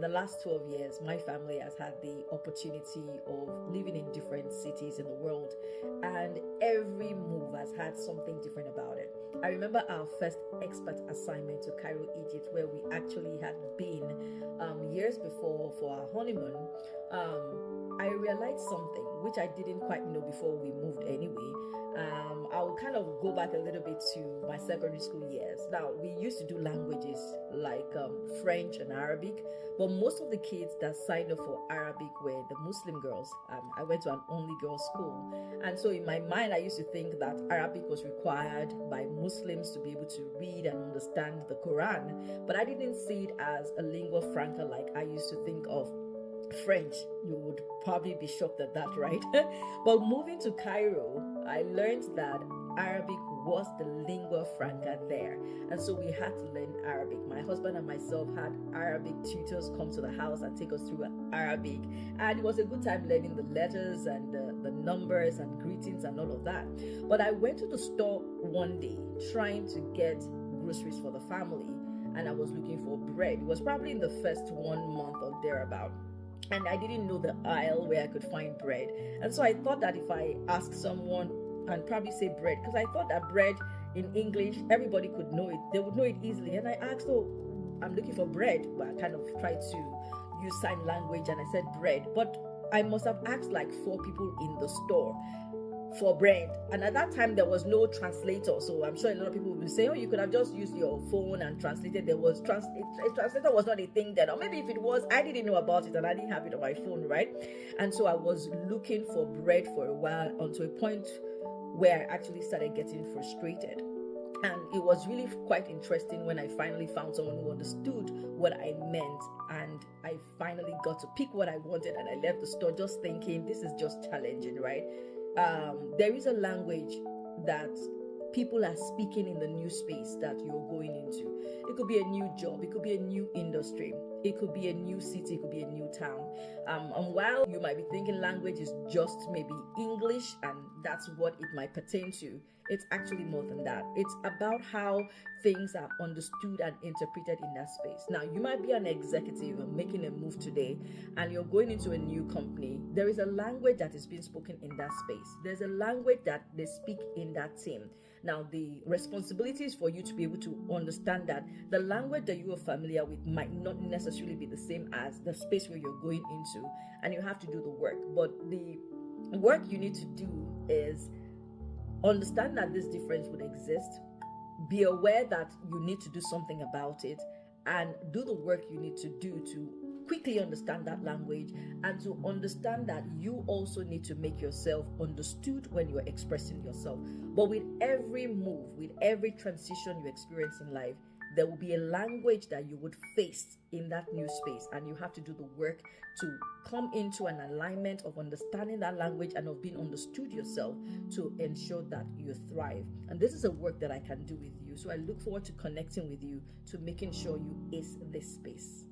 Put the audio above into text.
the last 12 years, my family has had the opportunity of living in different cities in the world, and every move has had something different about it. I remember our first expert assignment to Cairo, Egypt, where we actually had been years before for our honeymoon. I realized something which I didn't quite know before we moved anyway. I will kind of go back a little bit to my secondary school years. Now, we used to do languages like French and Arabic, but most of the kids that signed up for Arabic were the Muslim girls. I went to an only girls school, and so in my mind, I used to think that Arabic was required by Muslims to be able to read and understand the Quran, but I didn't see it as a lingua franca like I used to think of French. You would probably be shocked at that, right? But moving to Cairo, I learned that Arabic was the lingua franca there, and so we had to learn Arabic. My husband and myself had Arabic tutors come to the house and take us through Arabic, and it was a good time learning the letters and the numbers and greetings and all of that. But I went to the store one day trying to get groceries for the family, and I was looking for bread. It was probably in the first 1 month or thereabout, and I didn't know the aisle where I could find bread. And so I thought that if I asked someone and probably say bread, because I thought that bread in English, everybody could know it. They would know it easily. And I asked, oh, I'm looking for bread. But I kind of tried to use sign language and I said bread. But I must have asked like 4 people in the store for bread, and at that time there was no translator, so I'm sure a lot of people will say, oh, you could have just used your phone and translated. There was a translator was not a thing then, or maybe if it was, I didn't know about it and I didn't have it on my phone, right? And so I was looking for bread for a while, until a point where I actually started getting frustrated. And it was really quite interesting when I finally found someone who understood what I meant, and I finally got to pick what I wanted, and I left the store just thinking, this is just challenging, right? There is a language that people are speaking in the new space that you're going into. It could be a new job, it could be a new industry, it could be a new city, it could be a new town. And while you might be thinking language is just maybe English and that's what it might pertain to, it's actually more than that. It's about how things are understood and interpreted in that space. Now, you might be an executive and making a move today and you're going into a new company. There is a language that is being spoken in that space. There's a language that they speak in that team. Now, the responsibility is for you to be able to understand that the language that you are familiar with might not necessarily be the same as the space where you're going into, and you have to do the work. But the work you need to do is understand that this difference would exist, be aware that you need to do something about it, and do the work you need to do to quickly understand that language, and to understand that you also need to make yourself understood when you're expressing yourself. But with every move, with every transition you experience in life, there will be a language that you would face in that new space, and you have to do the work to come into an alignment of understanding that language and of being understood yourself to ensure that you thrive. And this is a work that I can do with you. So I look forward to connecting with you, to making sure you ace this space.